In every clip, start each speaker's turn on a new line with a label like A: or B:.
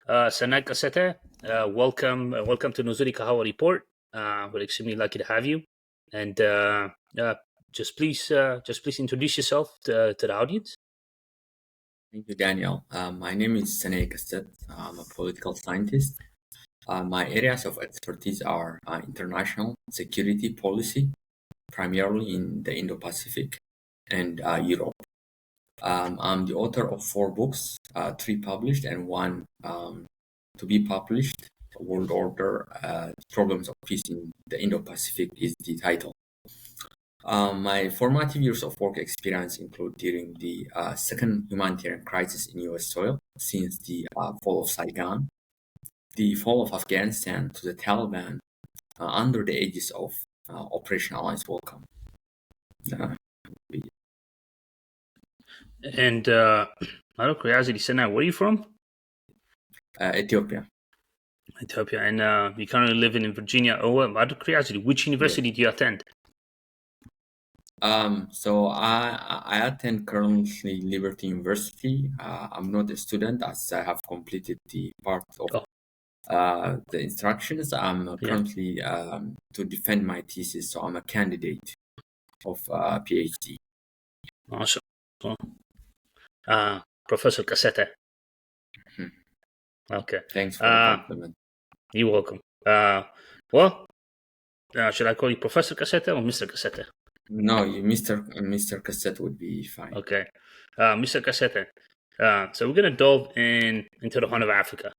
A: Sanat Kasete, welcome to Nuzuri Kahawa Report. We're extremely lucky to have you, and just please introduce yourself to the audience.
B: Thank you, Daniel. My name is Sanay Kastet. I'm a political scientist. My areas of expertise are international security policy, primarily in the Indo-Pacific and Europe. I'm the author of 4 books, 3 published and 1 to be published. World Order, Problems of Peace in the Indo-Pacific is the title. My formative years of work experience include during the second humanitarian crisis in U.S. soil since the fall of Saigon, the fall of Afghanistan to the Taliban under the aegis of Operation Alliance Welcome.
A: And out of curiosity, Sanat, where are you from?
B: Ethiopia.
A: Ethiopia, and you currently living in Virginia. Oh, out of curiosity, which university do you attend?
B: So I attend currently Liberty University. I'm not a student as I have completed the part of the instructions. I'm currently to defend my thesis, so I'm a candidate of PhD.
A: Awesome. Professor Kasete. Okay.
B: Thanks for the compliment.
A: You're welcome. Well, should I call you Professor Kasete or Mr. Kasete?
B: No, Mr. Cassette would be fine.
A: Okay. Mr. Kasete. So we're gonna delve into the Horn of Africa.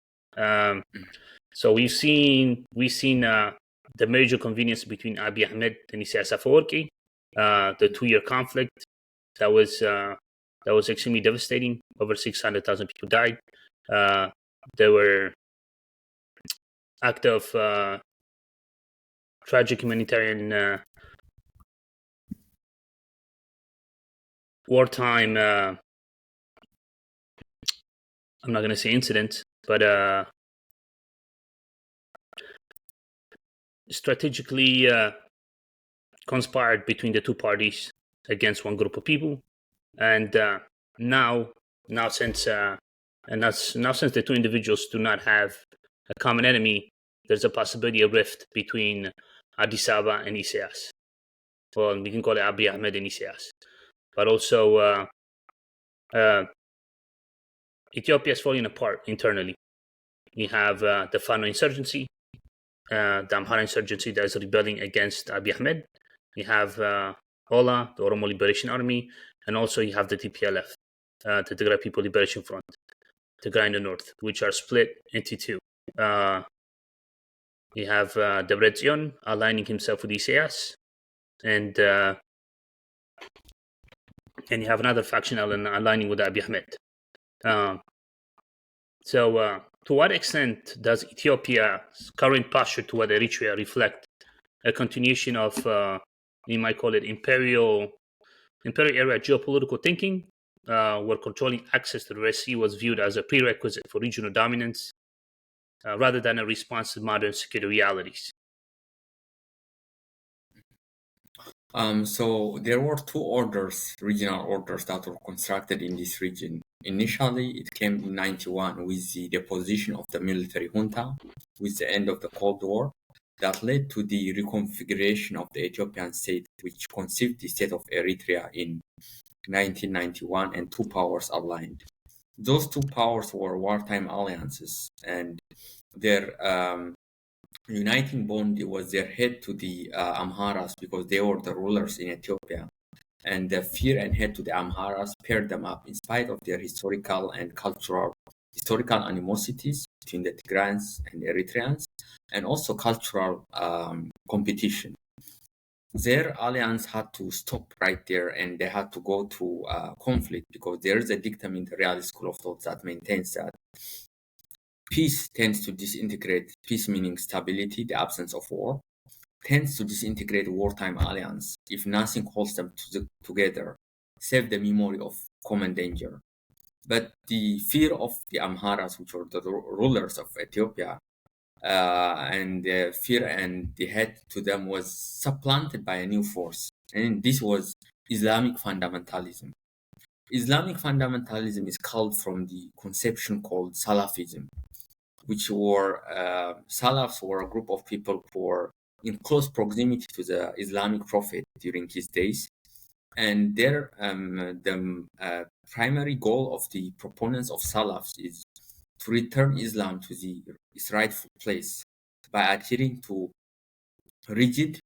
A: So we've seen the major convenience between Abiy Ahmed and Isaias Afwerki, the 2-year conflict that was extremely devastating. Over 600,000 people died. There were acts of tragic humanitarian wartime. I'm not going to say incidents, but strategically conspired between the two parties against one group of people, and now since the two individuals do not have a common enemy, there's a possibility of rift between Addis Ababa and Isaias. Well, we can call it Abiy Ahmed and Isaias, but also Ethiopia is falling apart internally. You have the Fano insurgency, the Amhara insurgency that is rebelling against Abiy Ahmed. You have OLA, the Oromo Liberation Army, and also you have the TPLF, the Tigray People Liberation Front, Tigray in the north, which are split into two. You have Debretsion aligning himself with Isaias, and you have another faction aligning with Abiy Ahmed. So, to what extent does Ethiopia's current posture toward Eritrea reflect a continuation of, you might call it imperial era geopolitical thinking, where controlling access to the Red Sea was viewed as a prerequisite for regional dominance, rather than a response to modern security realities?
B: So there were 2 regional orders that were constructed in this region. Initially, it came in 1991 with the deposition of the military junta, with the end of the Cold War, that led to the reconfiguration of the Ethiopian state, which conceived the state of Eritrea in 1991, and 2 powers aligned. Those 2 powers were wartime alliances, and their uniting bond was their head to the Amharas, because they were the rulers in Ethiopia. And the fear and hate to the Amharas paired them up in spite of their historical animosities between the Tigrayans and Eritreans, and also cultural competition. Their alliance had to stop right there, and they had to go to conflict, because there is a dictum in the realist school of thought that maintains that peace tends to disintegrate, peace meaning stability, the absence of war, tends to disintegrate wartime alliance if nothing holds them together, save the memory of common danger. But the fear of the Amharas, which were the rulers of Ethiopia, and the fear and the hate to them was supplanted by a new force, and this was Islamic fundamentalism. Islamic fundamentalism is culled from the conception called Salafism, which were Salafs were a group of people who were in close proximity to the Islamic prophet during his days. And their the primary goal of the proponents of Salafs is to return Islam to its rightful place by adhering to rigid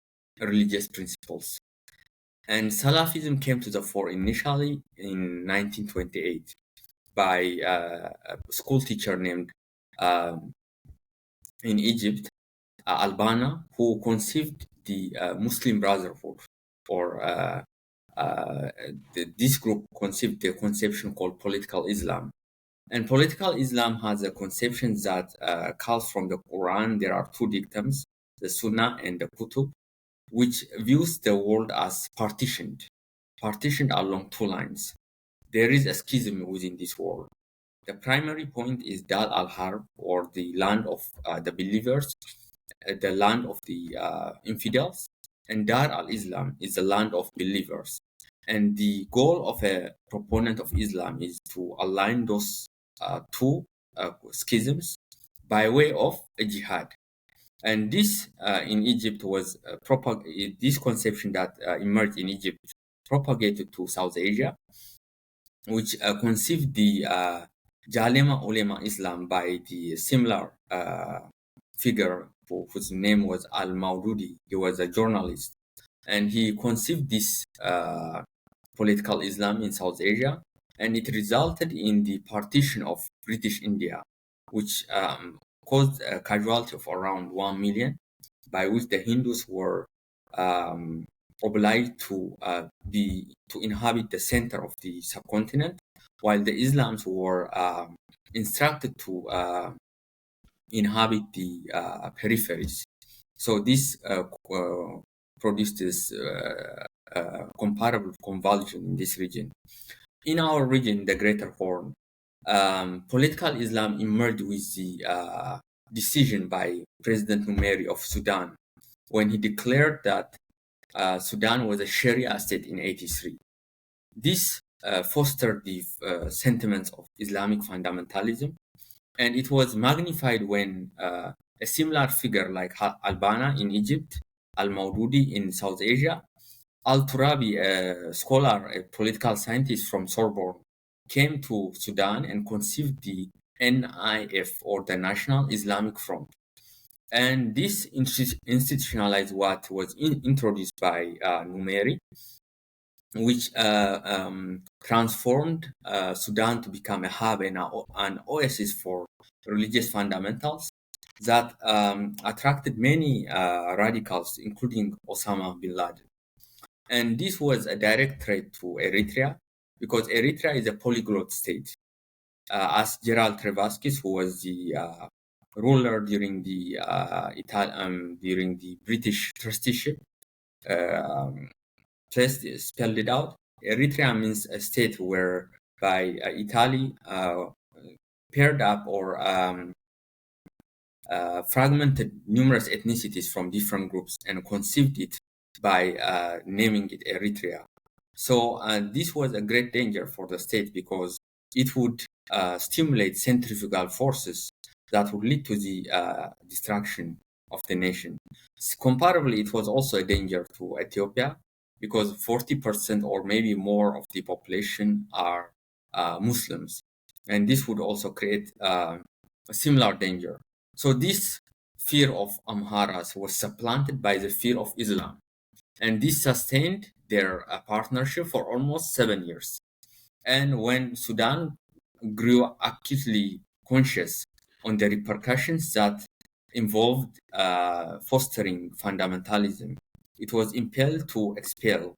B: religious principles. And Salafism came to the fore initially in 1928 by a school teacher named in Egypt, Albana, who conceived the Muslim Brotherhood, or this group conceived the conception called political Islam. And political Islam has a conception that comes from the Quran. There are two dictums, the Sunnah and the Kutub, which views the world as partitioned along two lines. There is a schism within this world. The primary point is Dar al-Harb, or the land of the believers, the land of the infidels, and Dar al-Islam is the land of believers. And the goal of a proponent of Islam is to align those two schisms by way of a jihad. And this in Egypt was this conception that emerged in Egypt propagated to South Asia, which conceived the Jalema Ulema Islam by the similar figure whose name was Al-Maududi. He was a journalist, and he conceived this political Islam in South Asia, and it resulted in the partition of British India, which caused a casualty of around 1 million, by which the Hindus were obliged to inhabit the center of the subcontinent, while the Islams were instructed to inhabit the peripheries. So this produced this comparable convulsion in this region. In our region, the Greater Horn, political Islam emerged with the decision by President Numeri of Sudan, when he declared that Sudan was a Sharia state in 1983. This fostered the sentiments of Islamic fundamentalism, and it was magnified when a similar figure like Albana in Egypt, Al-Maududi in South Asia, Al-Turabi, a scholar, a political scientist from Sorbonne, came to Sudan and conceived the NIF, or the National Islamic Front. And this institutionalized what was introduced by Numeri, which transformed Sudan to become a hub and an oasis for religious fundamentals that attracted many radicals, including Osama bin Laden. And this was a direct threat to Eritrea, because Eritrea is a polyglot state. As Gerald Trevaskis, who was the ruler during the during the British trusteeship, spelled it out. Eritrea means a state whereby Italy paired up or fragmented numerous ethnicities from different groups and conceived it by naming it Eritrea. So this was a great danger for the state, because it would stimulate centrifugal forces that would lead to the destruction of the nation. Comparably, it was also a danger to Ethiopia, because 40% or maybe more of the population are Muslims, and this would also create a similar danger. So this fear of Amharas was supplanted by the fear of Islam, and this sustained their partnership for almost 7 years. And when Sudan grew acutely conscious on the repercussions that involved fostering fundamentalism, it was impelled to expel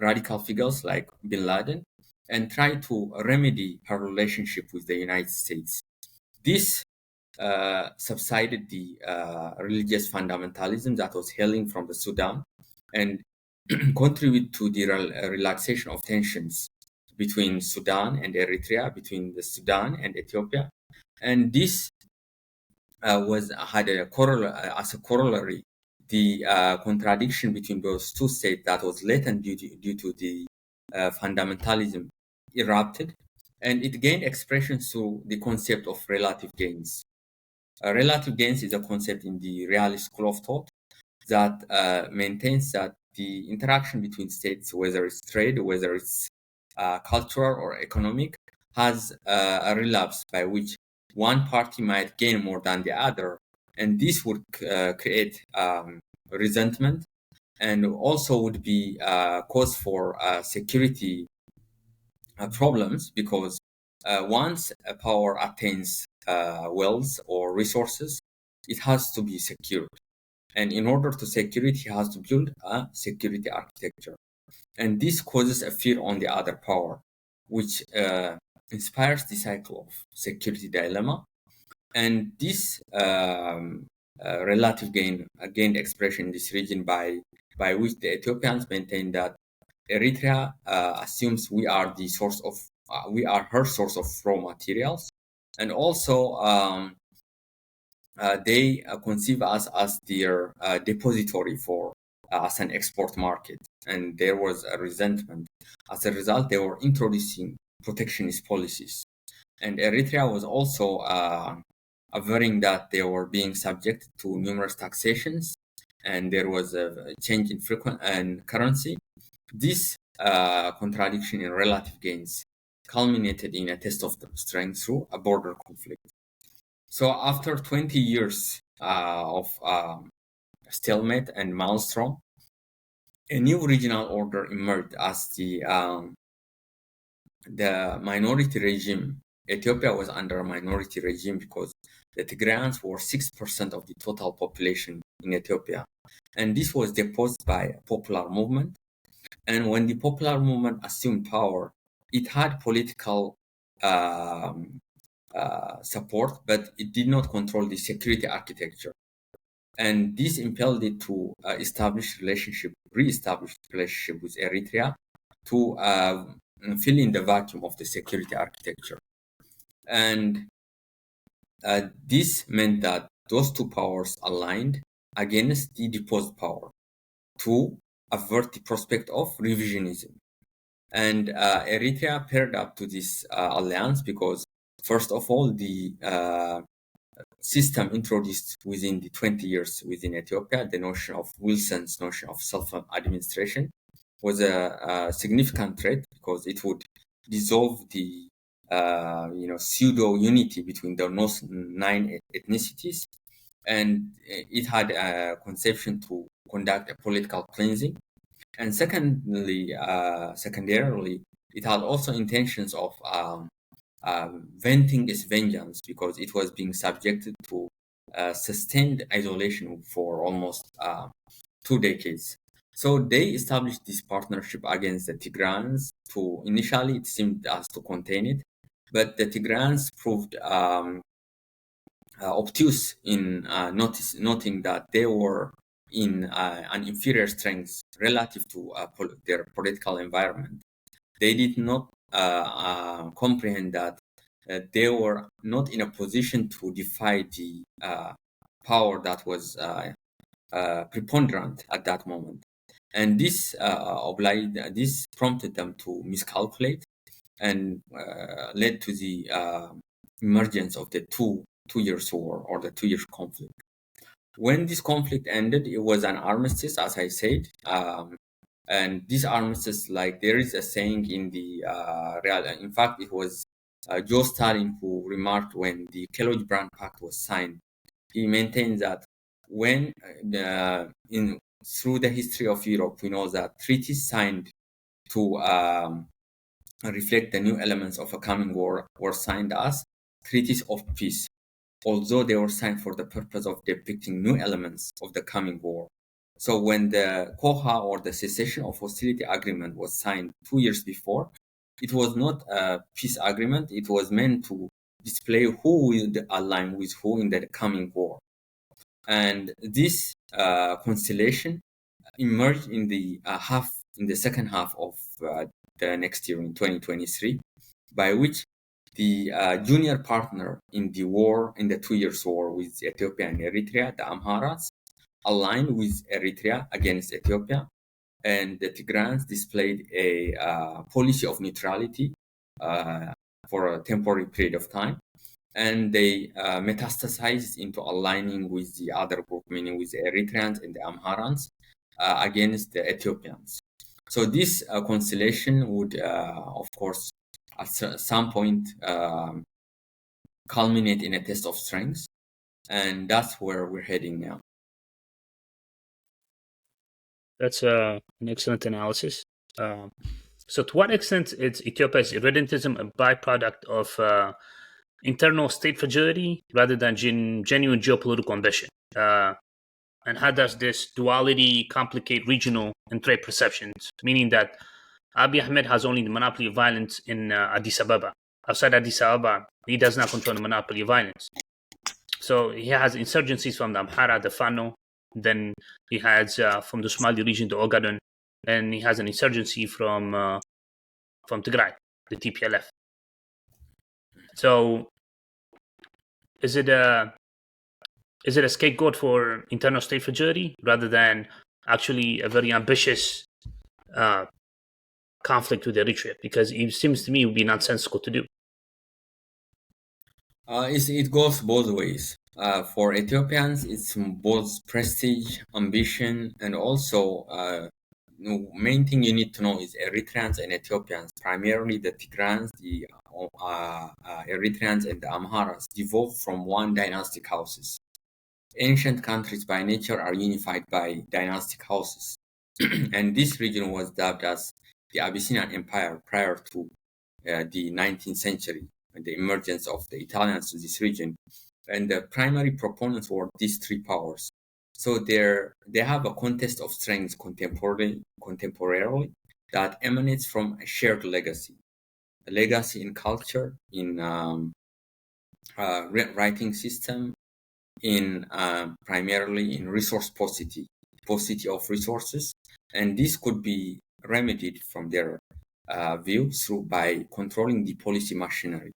B: radical figures like bin Laden and try to remedy her relationship with the United States. This subsided the religious fundamentalism that was hailing from the Sudan, and contribute to the relaxation of tensions between Sudan and Eritrea, between the Sudan and Ethiopia. And this had as a corollary the contradiction between those two states that was latent due to the fundamentalism erupted, and it gained expression through the concept of relative gains. Relative gains is a concept in the realist school of thought that maintains that the interaction between states, whether it's trade, whether it's cultural or economic, has a relapse by which one party might gain more than the other, and this would create resentment, and also would be cause for security problems, because once a power attains wealth or resources, it has to be secured. And in order to secure it, he has to build a security architecture. And this causes a fear on the other power, which inspires the cycle of security dilemma. And this relative gained expression in this region by which the Ethiopians maintain that Eritrea assumes we are the source of, we are her source of raw materials, and also they conceive us as their depository for as an export market, and there was a resentment. As a result, they were introducing protectionist policies, and Eritrea was also averring that they were being subject to numerous taxations, and there was a change in frequent and currency. This contradiction in relative gains culminated in a test of strength through a border conflict. So after 20 years of stalemate and maelstrom, a new regional order emerged as the minority regime. Ethiopia was under a minority regime because the Tigrayans were 6% of the total population in Ethiopia. And this was deposed by a popular movement. And when the popular movement assumed power, it had political support, but it did not control the security architecture. And this impelled it to re-establish relationship with Eritrea to fill in the vacuum of the security architecture. And this meant that those two powers aligned against the deposed power to avert the prospect of revisionism. And Eritrea paired up to this alliance because, first of all, the system introduced within the 20 years within Ethiopia, the notion of Wilson's notion of self-administration, was a significant threat because it would dissolve the pseudo unity between the 9 ethnicities, and it had a conception to conduct a political cleansing. And secondarily, it had also intentions of venting its vengeance because it was being subjected to sustained isolation for almost 2 decades. So they established this partnership against the Tigrans. Initially, it seemed as to contain it, but the Tigrans proved obtuse in noting that they were in an inferior strength relative to their political environment. They did not comprehend that they were not in a position to defy the power that was preponderant at that moment. And this this prompted them to miscalculate and led to the emergence of the two years war, or the 2 year conflict. When this conflict ended, it was an armistice, as I said. And this armistice, like there is a saying in the in fact, it was Joe Stalin who remarked when the Kellogg-Briand Pact was signed. He maintains that when through the history of Europe, we know that treaties signed to reflect the new elements of a coming war were signed as treaties of peace, although they were signed for the purpose of depicting new elements of the coming war. So when the COHA, or the Cessation of Hostility Agreement, was signed 2 years before, it was not a peace agreement. It was meant to display who will align with who in the coming war. And this constellation emerged in the second half of the next year, in 2023, by which the junior partner in the war, in the 2 years war with Ethiopia and Eritrea, the Amharas, aligned with Eritrea against Ethiopia, and the Tigrans displayed a policy of neutrality for a temporary period of time. and they metastasized into aligning with the other group, meaning with the Eritreans and the Amharans against the Ethiopians. So this constellation would, of course, at some point culminate in a test of strength, and that's where we're heading now.
A: That's an excellent analysis. So, to what extent is Ethiopia's irredentism a byproduct of internal state fragility rather than genuine geopolitical ambition? And how does this duality complicate regional and trade perceptions? Meaning that Abiy Ahmed has only the monopoly of violence in Addis Ababa. Outside Addis Ababa, he does not control the monopoly of violence. So he has insurgencies from the Amhara, the Fano, then he has from the Somali region, the Ogaden, and he has an insurgency from Tigray, the TPLF. So is it a scapegoat for internal state fragility rather than actually a very ambitious conflict with Eritrea? Because it seems to me it would be nonsensical to do.
B: It goes both ways. For Ethiopians, it's both prestige, ambition, and also main thing you need to know is Eritreans and Ethiopians, primarily the Tigrans, the Eritreans, and the Amharas, devolved from one dynastic houses. Ancient countries by nature are unified by dynastic houses, and this region was dubbed as the Abyssinian Empire prior to the 19th century and the emergence of the Italians to this region. And the primary proponents were these three powers. So they have a contest of strength contemporarily that emanates from a shared legacy, a legacy in culture, in writing system, in primarily in resource paucity of resources, and this could be remedied from their view through by controlling the policy machinery.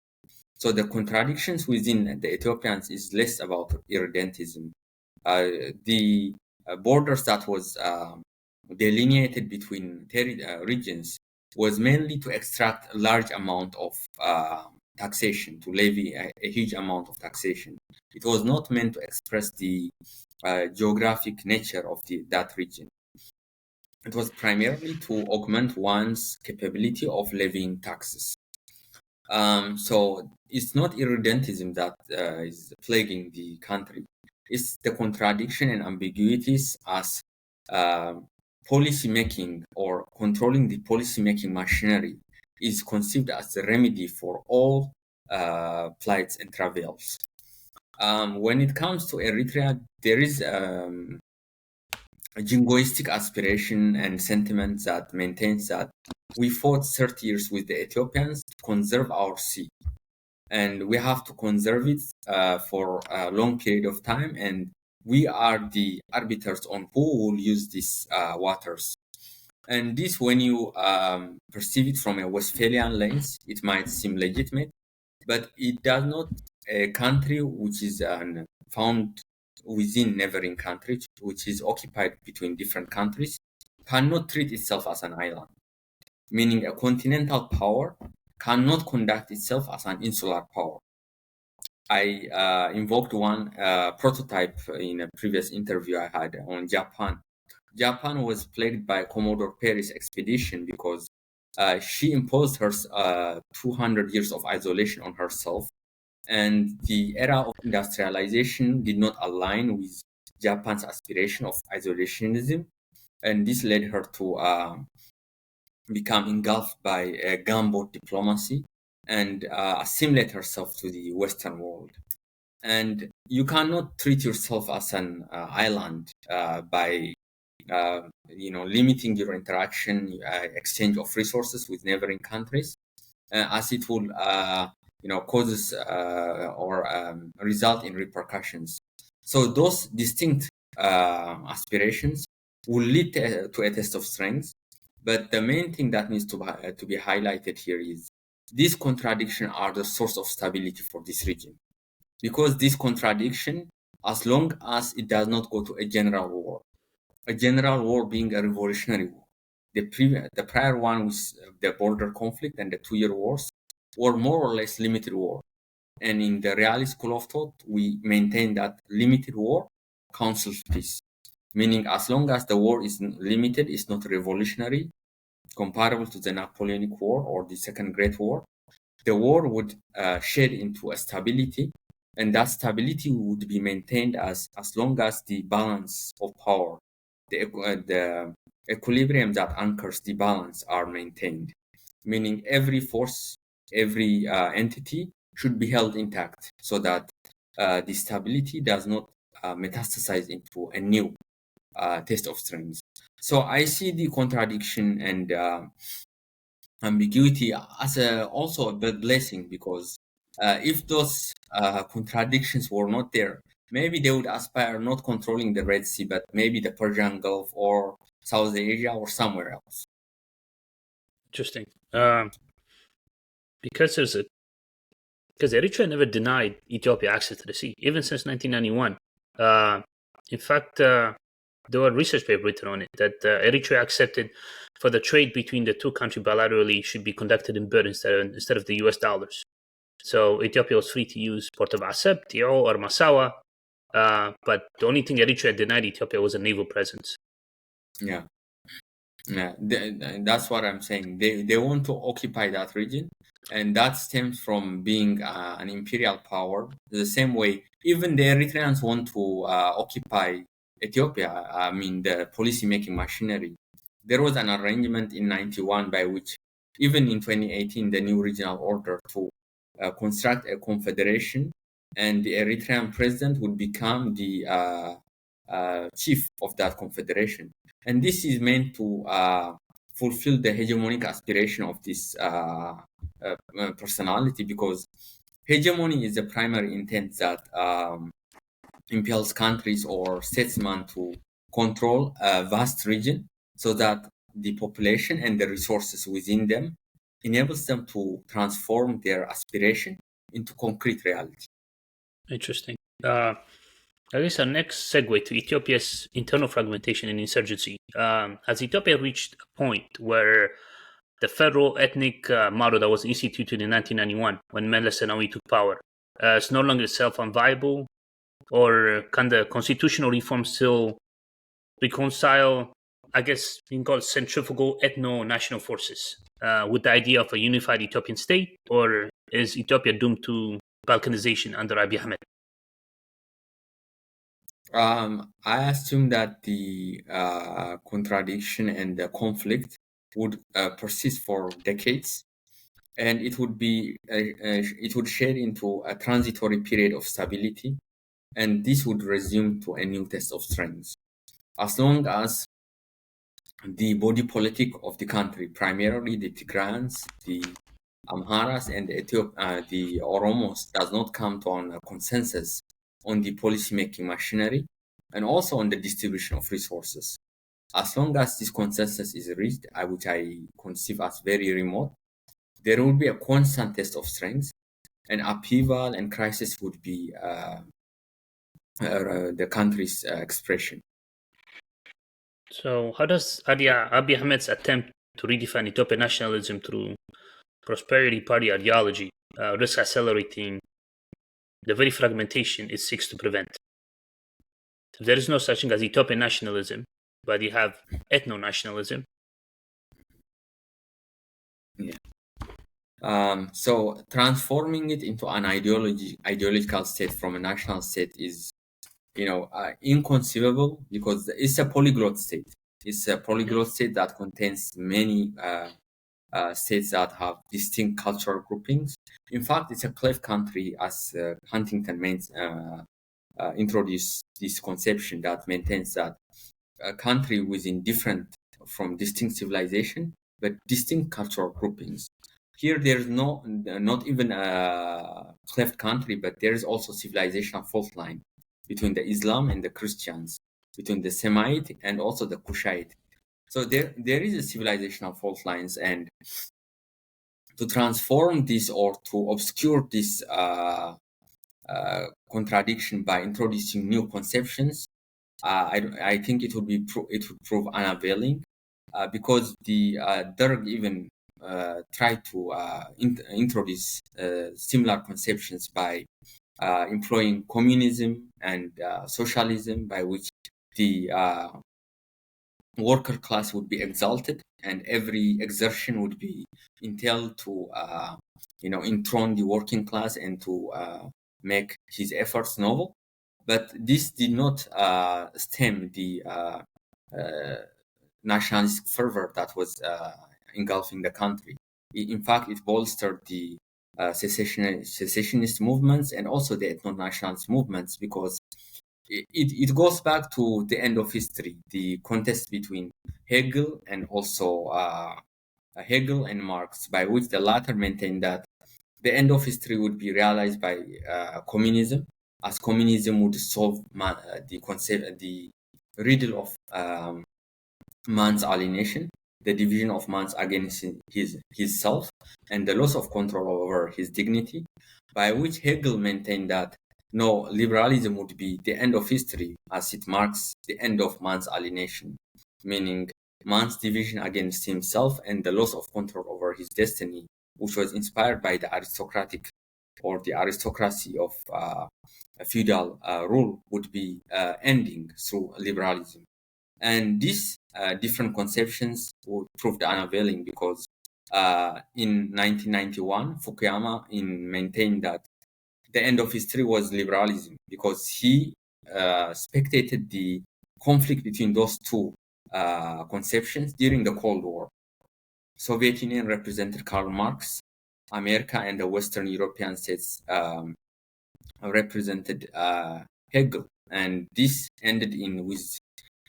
B: So the contradictions within the Ethiopians is less about irredentism. The borders that was delineated between regions was mainly to extract a large amount of taxation, to levy a huge amount of taxation. It was not meant to express the geographic nature of that region. It was primarily to augment one's capability of levying taxes. So it's not irredentism that is plaguing the country. It's the contradiction and ambiguities as policy making or controlling the policy making machinery is conceived as the remedy for all plights and travails. When it comes to Eritrea, there is a jingoistic aspiration and sentiment that maintains that we fought 30 years with the Ethiopians to conserve our sea, and we have to conserve it for a long period of time, and we are the arbiters on who will use these waters. And this, when you perceive it from a Westphalian lens, it might seem legitimate, but it does not. A country which is found within neighboring countries, which is occupied between different countries, cannot treat itself as an island, meaning a continental power cannot conduct itself as an insular power. I invoked one prototype in a previous interview I had on Japan. Japan was plagued by Commodore Perry's expedition because she imposed her 200 years of isolation on herself, and the era of industrialization did not align with Japan's aspiration of isolationism, and this led her to become engulfed by a gunboat diplomacy and assimilate herself to the Western world. And you cannot treat yourself as an island by limiting your interaction, exchange of resources with neighboring countries, as it will causes or result in repercussions. So those distinct aspirations will lead to a test of strength. But the main thing that needs to be highlighted here is these contradictions are the source of stability for this region. Because this contradiction, as long as it does not go to a general war being a revolutionary war, the prior one with the border conflict and the 2-year wars were more or less limited war. And in the realist school of thought, we maintain that limited war counsels peace, meaning as long as the war is limited, it's not revolutionary, comparable to the Napoleonic War or the Second Great War, the war would shed into a stability, and that stability would be maintained as long as the balance of power, the equilibrium that anchors the balance are maintained, meaning every force, every entity should be held intact so that the stability does not metastasize into a new test of strength. So I see the contradiction and ambiguity as also a big blessing, because if those contradictions were not there, maybe they would aspire not controlling the Red Sea, but maybe the Persian Gulf or South Asia or somewhere else.
A: Interesting. Because Eritrea never denied Ethiopia access to the sea, even since 1991. In fact, there were research papers written on it that Eritrea accepted for the trade between the two countries bilaterally should be conducted in birr instead of the US dollars. So Ethiopia was free to use Port of Asab, Tio, or Massawa, but the only thing Eritrea denied Ethiopia was a naval presence.
B: Yeah. Yeah, that's what I'm saying. They want to occupy that region, and that stems from being an imperial power. The same way, even the Eritreans want to occupy Ethiopia. I mean, the policy-making machinery. There was an arrangement in '91 by which, even in 2018, the new regional order to construct a confederation, and the Eritrean president would become the chief of that confederation. And this is meant to fulfill the hegemonic aspiration of this personality, because hegemony is the primary intent that impels countries or statesmen to control a vast region so that the population and the resources within them enables them to transform their aspiration into concrete reality.
A: Interesting. I guess our next segue to Ethiopia's internal fragmentation and insurgency. Has Ethiopia reached a point where the federal ethnic model that was instituted in 1991 when Meles Zenawi took power is no longer self-unviable, or can the constitutional reform still reconcile, I guess you can call it centrifugal ethno-national forces with the idea of a unified Ethiopian state, or is Ethiopia doomed to balkanization under Abiy Ahmed?
B: I assume that the contradiction and the conflict would persist for decades, and it would shade into a transitory period of stability, and this would resume to a new test of strength. As long as the body politic of the country, primarily the Tigrans, the Amharas, and the Oromos, does not come to a consensus on the policy-making machinery and also on the distribution of resources. As long as this consensus is reached, which I conceive as very remote, there will be a constant test of strength, and upheaval and crisis would be the country's expression.
A: So, how does Abiy Ahmed's attempt to redefine Ethiopian nationalism through prosperity party ideology risk accelerating the very fragmentation it seeks to prevent? There is no such thing as Ethiopian nationalism, but you have ethno-nationalism.
B: Yeah. So transforming it into an ideological state from a national state is, inconceivable, because it's a polyglot state. It's a polyglot state that contains many states that have distinct cultural groupings. In fact, it's a cleft country, as Huntington introduced this conception that maintains that a country within from distinct civilization, but distinct cultural groupings. Here, there's not even a cleft country, but there is also civilizational fault line between the Islam and the Christians, between the Semite and also the Kushite. So there is a civilizational fault lines, and to transform this or to obscure this contradiction by introducing new conceptions, I think it would prove unavailing, because the Derg even try to introduce similar conceptions by employing communism and socialism, by which the worker class would be exalted and every exertion would be entailed to enthrone the working class and to make his efforts noble. But this did not stem the nationalistic fervor that was engulfing the country. In fact, it bolstered the secessionist movements and also the ethno-nationalist movements, because it goes back to the end of history, the contest between Hegel and also Hegel and Marx, by which the latter maintained that the end of history would be realized by communism, as communism would solve the concept, the riddle of man's alienation, the division of man's against his self, and the loss of control over his dignity, by which Hegel maintained that no, liberalism would be the end of history, as it marks the end of man's alienation, meaning man's division against himself and the loss of control over his destiny, which was inspired by the aristocratic or the aristocracy of feudal rule, would be ending through liberalism. And these different conceptions would proved unavailing, because in 1991, Fukuyama maintained that the end of history was liberalism, because he spectated the conflict between those two conceptions during the Cold War. Soviet Union represented Karl Marx, America and the Western European states represented Hegel, and this ended with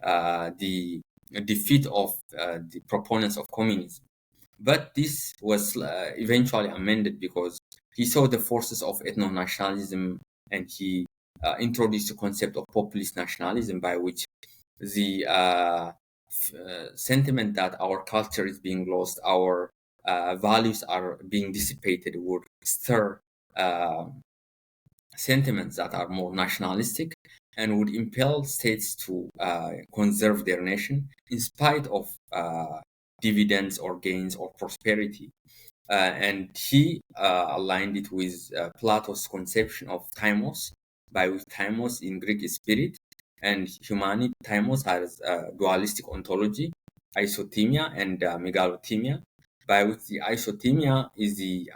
B: the defeat of the proponents of communism. But this was eventually amended, because he saw the forces of ethno-nationalism, and he introduced the concept of populist nationalism, by which the sentiment that our culture is being lost, our values are being dissipated, would stir sentiments that are more nationalistic and would impel states to conserve their nation in spite of dividends or gains or prosperity. And he aligned it with Plato's conception of thymos, by which thymos in Greek is spirit, and humanity, thymos has dualistic ontology, isothymia and megalothymia, by which the isothymia is the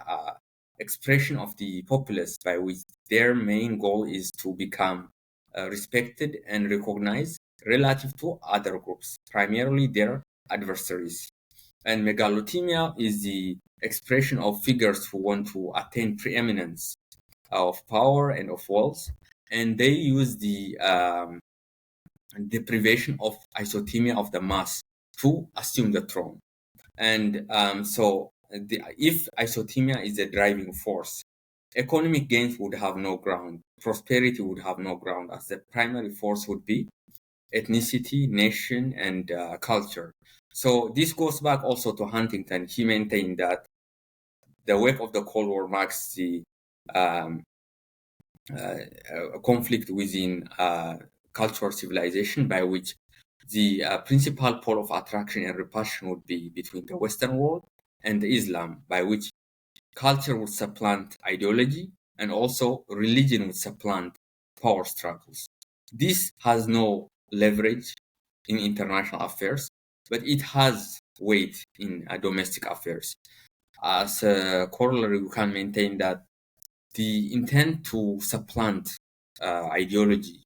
B: expression of the populace, by which their main goal is to become respected and recognized relative to other groups, primarily their adversaries. And megalothymia is the expression of figures who want to attain preeminence of power and of wealth, and they use the deprivation of isothymia of the mass to assume the throne. And if isothymia is the driving force, economic gains would have no ground, prosperity would have no ground, as the primary force would be ethnicity, nation, and culture. So this goes back also to Huntington. He maintained that the wake of the Cold War marks the conflict within cultural civilization, by which the principal pole of attraction and repulsion would be between the Western world and Islam, by which culture would supplant ideology and also religion would supplant power struggles. This has no leverage in international affairs, but it has weight in domestic affairs. As a corollary, we can maintain that the intent to supplant ideology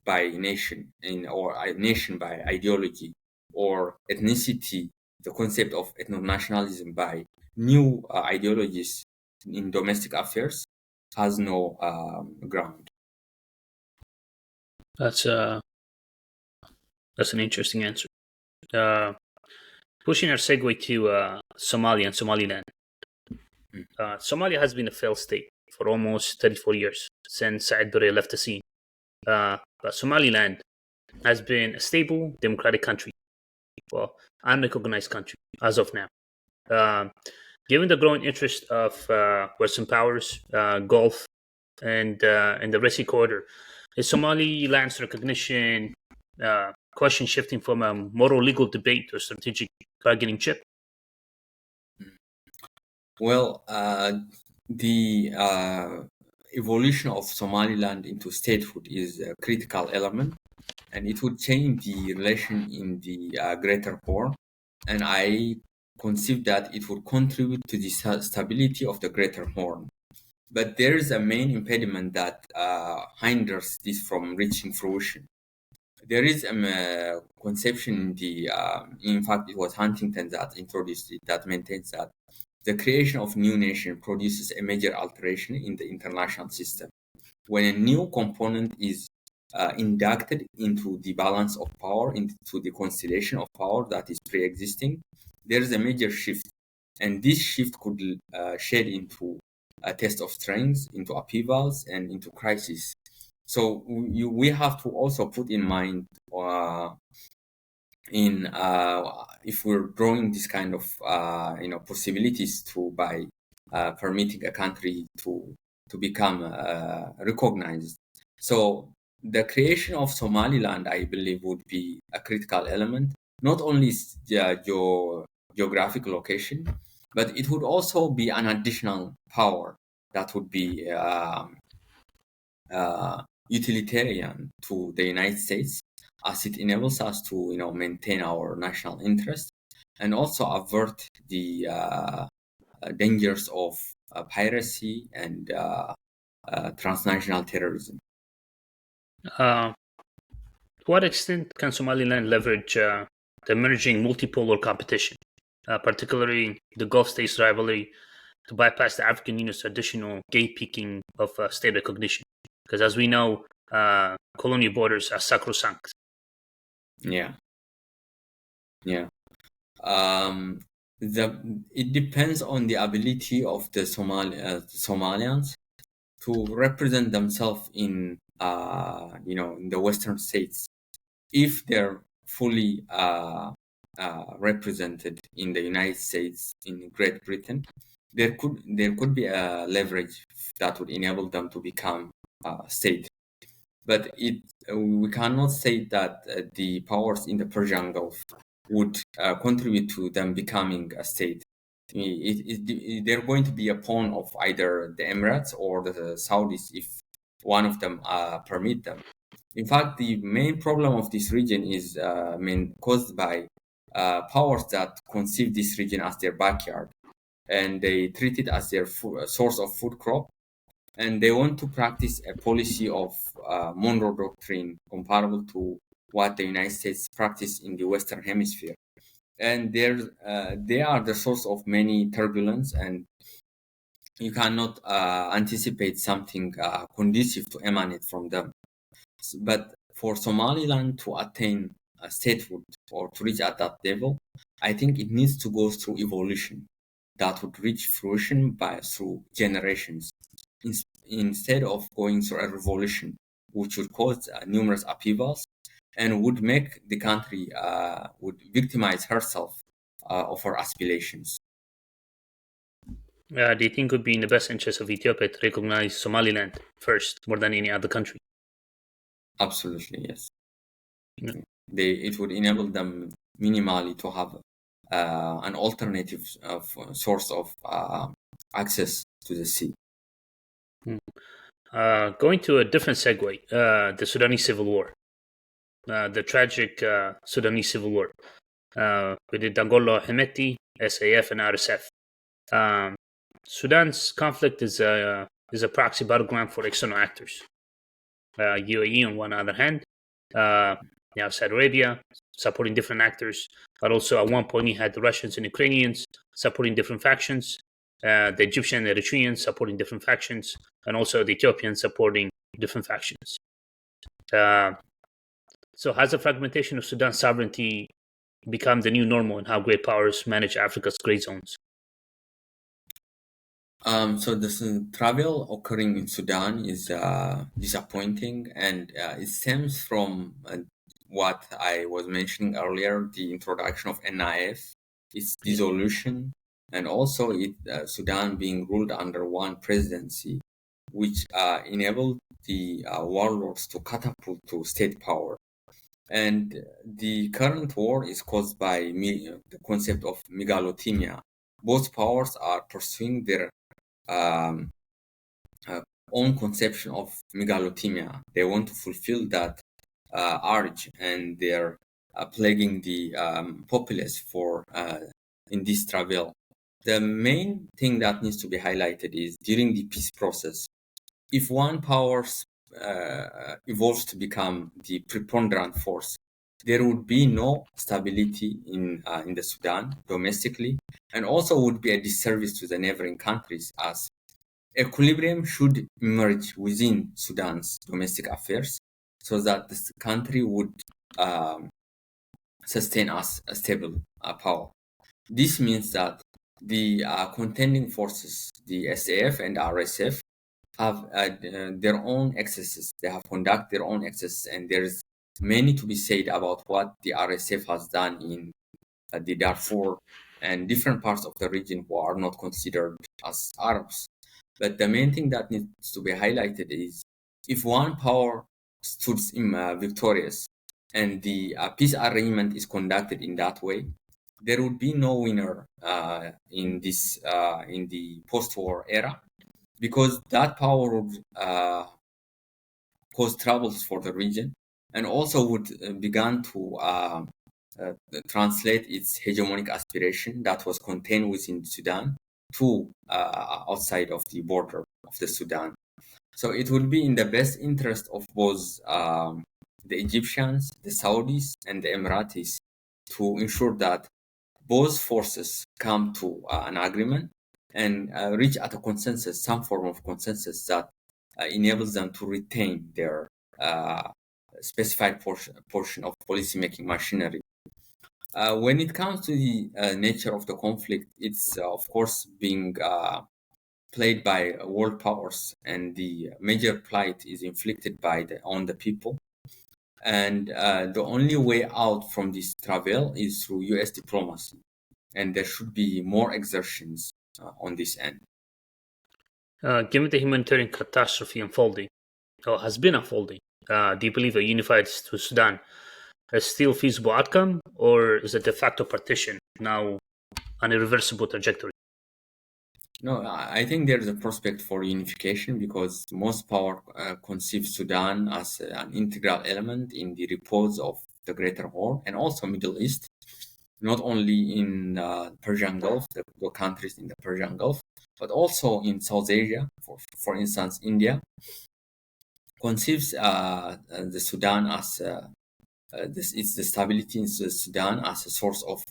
B: by nation, or a nation by ideology, or ethnicity, the concept of ethno-nationalism, by new ideologies in domestic affairs, has no ground.
A: That's an interesting answer. Pushing our segue to Somalia and Somaliland. Somalia has been a failed state for almost 34 years since Saad Barre left the scene. But Somaliland has been a stable, democratic country, well, unrecognized country as of now. Given the growing interest of Western powers, Gulf, and the Red Sea corridor, is Somaliland's recognition question shifting from a moral legal debate to a strategic bargaining chip?
B: Well, the evolution of Somaliland into statehood is a critical element, and it would change the relation in the Greater Horn. And I conceive that it would contribute to the stability of the Greater Horn. But there is a main impediment that hinders this from reaching fruition. There is a conception in the, in fact, it was Huntington that introduced it, that maintains that the creation of new nation produces a major alteration in the international system. When a new component is inducted into the balance of power, into the constellation of power that is pre-existing, there is a major shift. And this shift could shed into a test of strength, into upheavals, and into crisis. So we have to also put in mind if we're drawing this kind of possibilities to by permitting a country to become recognized. So the creation of Somaliland, I believe, would be a critical element, not only geographic location, but it would also be an additional power that would be utilitarian to the United States, as it enables us to maintain our national interest and also avert the dangers of piracy and transnational terrorism.
A: To what extent can Somaliland leverage the emerging multipolar competition, particularly the Gulf states' rivalry, to bypass the African Union's traditional gatekeeping of state recognition? Because as we know, colonial borders are sacrosanct.
B: Yeah, yeah. Um, it depends on the ability of the Somalians to represent themselves in in the Western states. If they're fully represented in the United States, in Great Britain, there could be a leverage that would enable them to become a state. But we cannot say that the powers in the Persian Gulf would contribute to them becoming a state. They're going to be a pawn of either the Emirates or the Saudis if one of them permit them. In fact, the main problem of this region is caused by powers that conceive this region as their backyard, and they treat it as their source of food crop, and they want to practice a policy of Monroe Doctrine comparable to what the United States practice in the Western Hemisphere. And they are the source of many turbulence, and you cannot anticipate something conducive to emanate from them. But for Somaliland to attain a statehood or to reach at that level, I think it needs to go through evolution that would reach fruition through generations, instead of going through a revolution, which would cause numerous upheavals and would make the country would victimize herself of her aspirations.
A: Do you think it would be in the best interest of Ethiopia to recognize Somaliland first, more than any other country?
B: Absolutely, yes.
A: Yeah.
B: It would enable them minimally to have an alternative source of access to the sea.
A: Going to a different segue, the Sudanese Civil War, the tragic Sudanese Civil War with the Dangolo Hemeti, SAF, and RSF. Sudan's conflict is a proxy battleground for external actors. UAE, on one other hand, Saudi Arabia supporting different actors, but also at one point you had the Russians and Ukrainians supporting different factions, the Egyptian and Eritreans supporting different factions, and also the Ethiopians supporting different factions. So has the fragmentation of Sudan's sovereignty become the new normal in how great powers manage Africa's gray zones?
B: So the travel occurring in Sudan is disappointing, and it stems from what I was mentioning earlier, the introduction of NIF, its dissolution, and also Sudan being ruled under one presidency, which enabled the warlords to catapult to state power. And the current war is caused by the concept of megalothemia, both powers are pursuing their um, own conception of megalothemia. They want to fulfill that urge, and they're plaguing the populace for in this travel. The main thing that needs to be highlighted is during the peace process, if one power evolves to become the preponderant force, there would be no stability in the Sudan domestically, and also would be a disservice to the neighboring countries, as equilibrium should emerge within Sudan's domestic affairs so that this country would um, sustain as a stable power. This means that the contending forces, the SAF and RSF, have their own excesses. They have conducted their own excesses, and there's many to be said about what the RSF has done in the Darfur and different parts of the region who are not considered as Arabs. But the main thing that needs to be highlighted is if one power stood victorious and the peace arrangement is conducted in that way, there would be no winner in the post-war era, because that power would cause troubles for the region, and also would begin to translate its hegemonic aspiration that was contained within Sudan to outside of the border of the Sudan. So it would be in the best interest of both the Egyptians, the Saudis, and the Emiratis to ensure that both forces come to an agreement and reach at a consensus, some form of consensus that enables them to retain their specified portion of policymaking machinery. When it comes to the nature of the conflict, it's of course being played by world powers, and the major plight is inflicted on the people. And the only way out from this travel is through U.S. diplomacy, and there should be more exertions on this end.
A: Given the humanitarian catastrophe unfolding, or has been unfolding, do you believe a unified Sudan is still a feasible outcome, or is a de facto partition now an irreversible trajectory?
B: No, I think there's a prospect for unification because most power conceives Sudan as an integral element in the repose of the Greater Horn and also Middle East, not only in Persian Gulf, the countries in the Persian Gulf, but also in South Asia. For instance, India conceives the Sudan as it's the stability in Sudan as a source of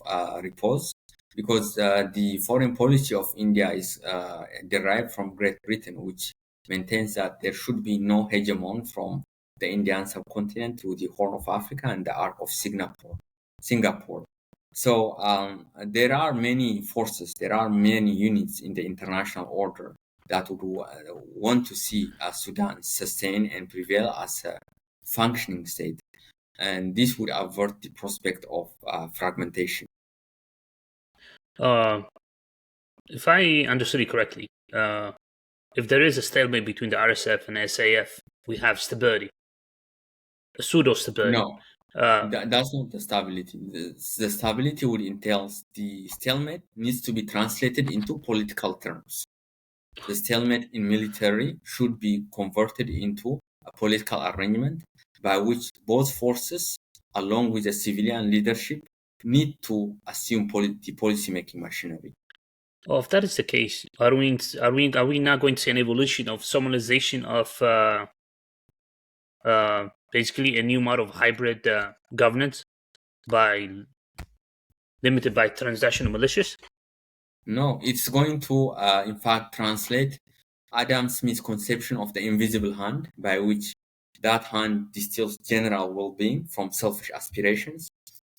B: repose, because the foreign policy of India is derived from Great Britain, which maintains that there should be no hegemon from the Indian subcontinent to the Horn of Africa and the Arc of Singapore. So there are many forces, there are many units in the international order that would want to see Sudan sustain and prevail as a functioning state, and this would avert the prospect of fragmentation.
A: Uh, if I understood it correctly, if there is a stalemate between the RSF and SAF, we have stability, a pseudo stability.
B: No, that's not the stability. The stability would entail the stalemate needs to be translated into political terms. The stalemate in military should be converted into a political arrangement by which both forces, along with the civilian leadership, need to assume the policy-making machinery.
A: Well, if that is the case, are we not going to see an evolution of Somalization of basically a new model of hybrid governance by limited by transnational militias?
B: No, it's going to, in fact, translate Adam Smith's conception of the invisible hand, by which that hand distills general well-being from selfish aspirations.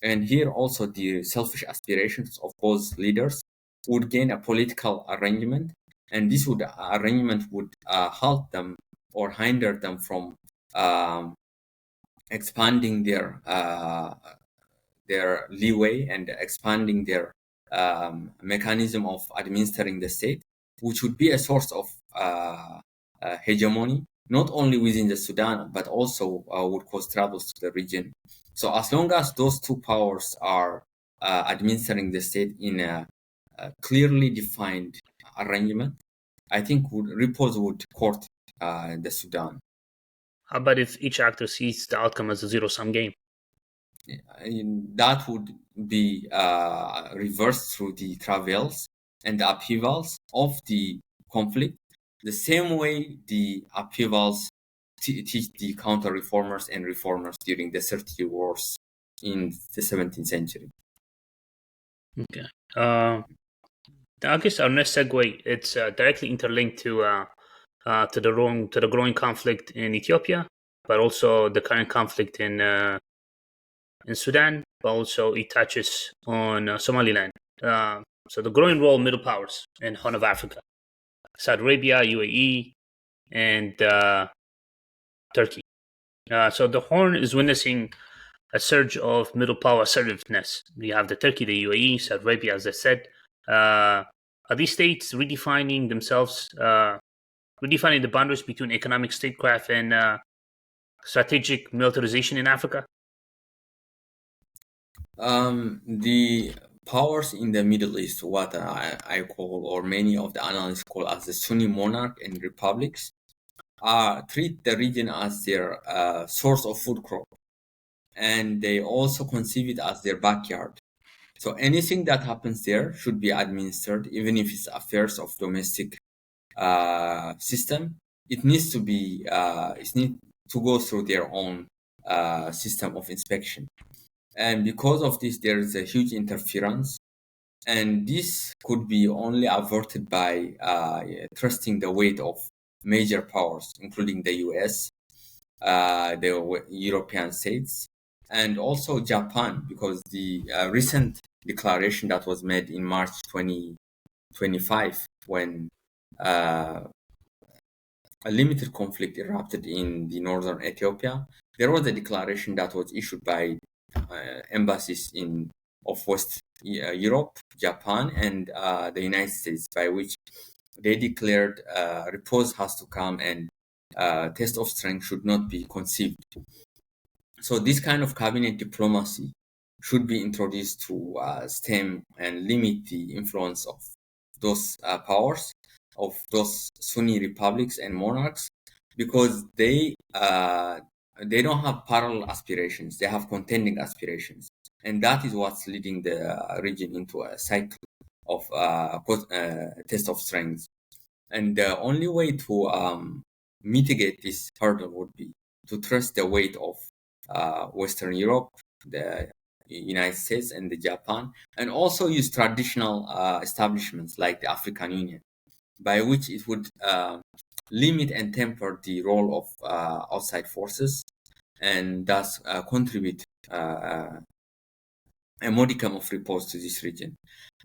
B: And here also the selfish aspirations of both leaders would gain a political arrangement, and this arrangement would halt them or hinder them from um, expanding their leeway and expanding their mechanism of administering the state, which would be a source of hegemony, not only within the Sudan, but also would cause troubles to the region. So as long as those two powers are administering the state in a clearly defined arrangement, I think reports would court the Sudan.
A: How about if each actor sees the outcome as a zero-sum game?
B: That would be reversed through the travails and the upheavals of the conflict, the same way the upheavals teach the counter-reformers and reformers during the 30 Wars in the 17th century.
A: Okay. I guess our next segue, it's directly interlinked to the growing conflict in Ethiopia, but also the current conflict in Sudan, but also it touches on Somaliland. So the growing role of middle powers in Horn of Africa, Saudi Arabia, UAE, and Turkey. So the Horn is witnessing a surge of middle power assertiveness. We have the Turkey, the UAE, Saudi Arabia, as I said. Are these states redefining themselves, redefining the boundaries between economic statecraft and strategic militarization in Africa?
B: The powers in the Middle East, what I call, or many of the analysts call as the Sunni monarch and republics, treat the region as their source of food crop, and they also conceive it as their backyard. So anything that happens there should be administered, even if it's affairs of domestic system. It needs to be it needs to go through their own system of inspection. And because of this, there is a huge interference, and this could be only averted by trusting the weight of major powers, including the US, the European states, and also Japan, because the recent declaration that was made in March 2025, when a limited conflict erupted in the northern Ethiopia, there was a declaration that was issued by embassies of West Europe, Japan, and the United States, by which they declared repose has to come and test of strength should not be conceived. So this kind of cabinet diplomacy should be introduced to stem and limit the influence of those powers, of those Sunni republics and monarchs, because they don't have parallel aspirations; they have contending aspirations, and that is what's leading the region into a cycle of test of strength. And the only way to mitigate this hurdle would be to trust the weight of Western Europe, the United States, and the Japan, and also use traditional establishments like the African Union, by which it would limit and temper the role of outside forces, and thus contribute a modicum of repose to this region.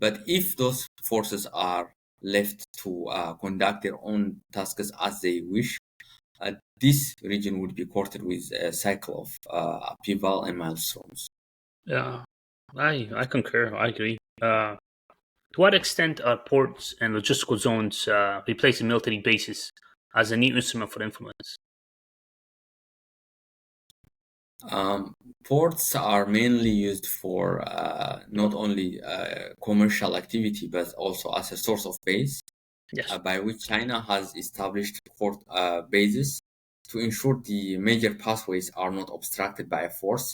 B: But if those forces are left to conduct their own tasks as they wish, this region would be courted with a cycle of upheaval and milestones.
A: Yeah, I concur. I agree. To what extent are ports and logistical zones replacing military bases as a new instrument for influence?
B: Ports are mainly used for not only commercial activity but also as a source of base,
A: Yes.
B: by which China has established port bases to ensure the major pathways are not obstructed by a force.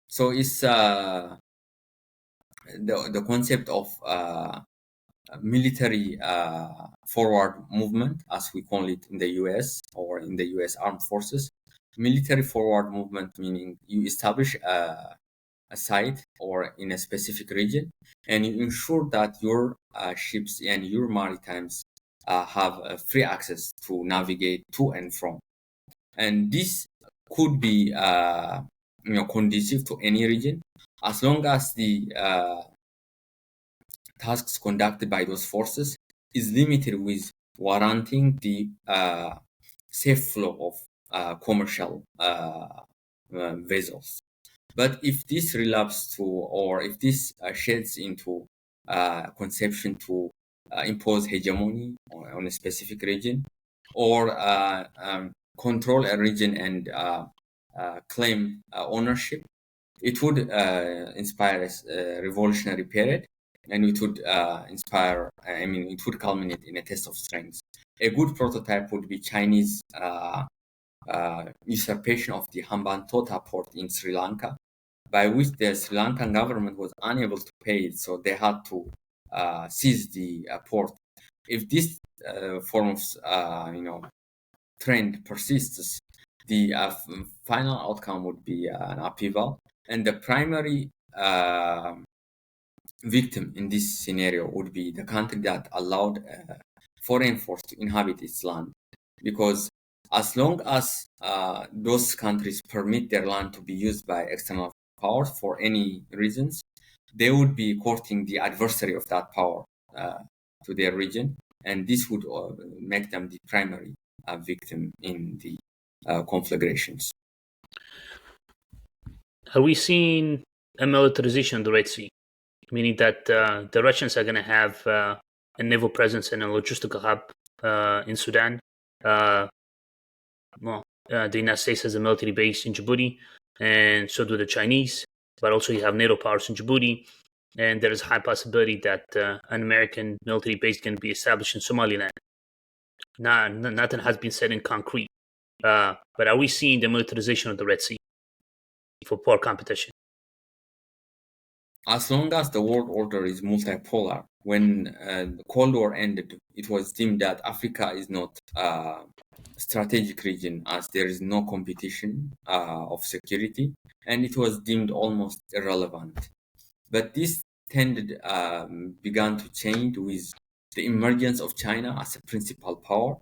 B: So it's the concept of military forward movement, as we call it in the US or in the US Armed Forces. Military forward movement meaning you establish a site or in a specific region, and you ensure that your ships and your maritimes have free access to navigate to and from. And this could be conducive to any region, as long as the tasks conducted by those forces is limited with warranting the safe flow of commercial vessels. But if this relapses to, or if this sheds into conception to impose hegemony on a specific region, or control a region and claim ownership, it would inspire a revolutionary period, and it would inspire. It would culminate in a test of strength. A good prototype would be Chinese usurpation of the Hambantota port in Sri Lanka, by which the Sri Lankan government was unable to pay it, so they had to seize the port. If this form of trend persists, the final outcome would be an upheaval, and the primary victim in this scenario would be the country that allowed foreign force to inhabit its land, because as long as those countries permit their land to be used by external powers for any reasons, they would be courting the adversary of that power to their region, and this would make them the primary victim in the conflagrations.
A: Are we seeing a militarization of the Red Sea, meaning that the Russians are going to have a naval presence and a logistical hub in Sudan? The United States has a military base in Djibouti, and so do the Chinese. But also, you have NATO powers in Djibouti, and there is a high possibility that an American military base is going to be established in Somaliland. Nothing has been said in concrete, but are we seeing the militarization of the Red Sea for poor competition?
B: As long as the world order is multipolar, when the Cold War ended, it was deemed that Africa is not a strategic region, as there is no competition of security, and it was deemed almost irrelevant. But this began to change with the emergence of China as a principal power,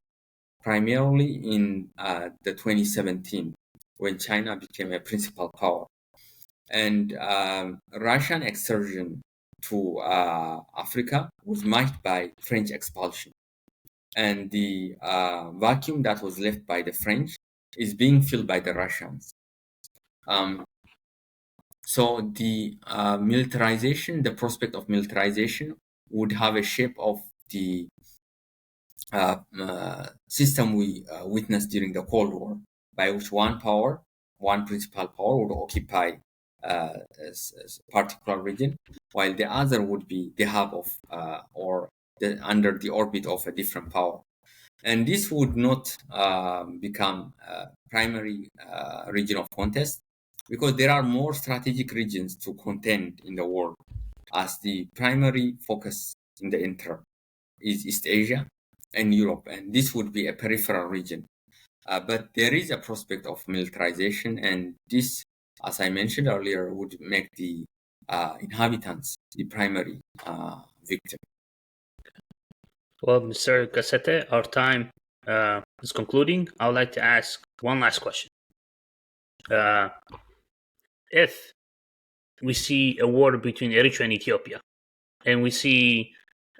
B: primarily in the 2017, when China became a principal power. And Russian excursion to Africa was marked by French expulsion. And the vacuum that was left by the French is being filled by the Russians. So the militarization, the prospect of militarization would have a shape of the system we witnessed during the Cold War, by which one principal power would occupy a particular region, while the other would be the hub of under the orbit of a different power. And this would not become a primary region of contest, because there are more strategic regions to contend in the world, as the primary focus in the interim is East Asia and Europe, and this would be a peripheral region. But there is a prospect of militarization, and this, as I mentioned earlier, would make the inhabitants the primary victim.
A: Well, Mr. Cassette, our time is concluding. I would like to ask one last question. If we see a war between Eritrea and Ethiopia, and we see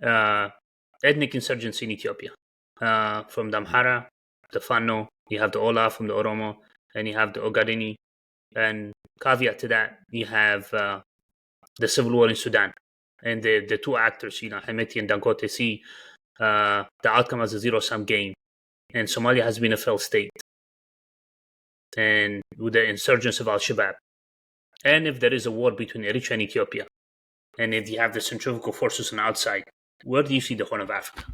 A: ethnic insurgency in Ethiopia, from the Amhara, the Fano, you have the Ola from the Oromo, and you have the Ogadeni, and caveat to that, you have the civil war in Sudan, and the two actors, Hemeti and Dangote, see the outcome as a zero-sum game, and Somalia has been a failed state, and with the insurgents of Al-Shabaab. And if there is a war between Eritrea and Ethiopia, and if you have the centrifugal forces on the outside, where do you see the Horn of Africa?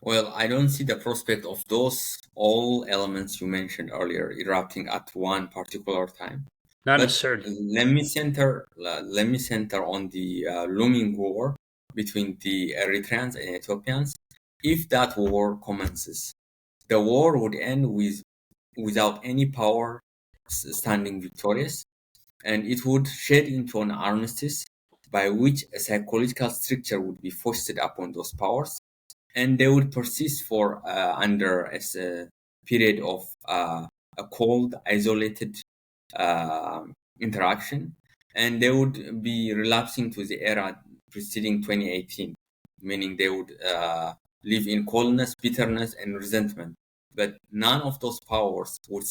B: Well, I don't see the prospect of those all elements you mentioned earlier erupting at one particular time.
A: Not necessarily.
B: Let me center on the looming war between the Eritreans and Ethiopians. If that war commences, the war would end without any power standing victorious, and it would shed into an armistice by which a psychological stricture would be foisted upon those powers, and they would persist for under a period of a cold, isolated interaction, and they would be relapsing to the era preceding 2018, meaning they would live in coldness, bitterness, and resentment. But none of those powers would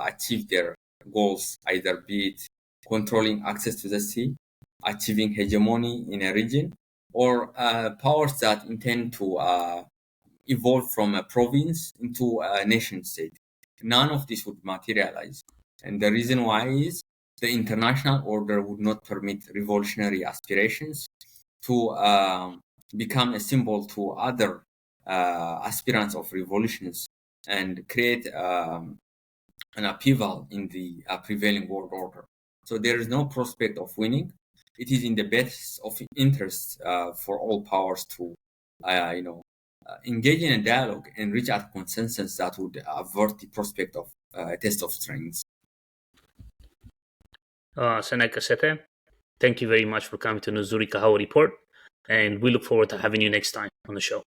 B: achieve their goals, either be it controlling access to the sea, achieving hegemony in a region, or powers that intend to evolve from a province into a nation state. None of this would materialize. And the reason why is the international order would not permit revolutionary aspirations to become a symbol to other aspirants of revolutions and create an upheaval in the prevailing world order. So there is no prospect of winning. It is in the best of interest for all powers to, engage in a dialogue and reach a consensus that would avert the prospect of a test of strength.
A: Seneca Sete, thank you very much for coming to Nuzuri Kahawa Report, and we look forward to having you next time on the show.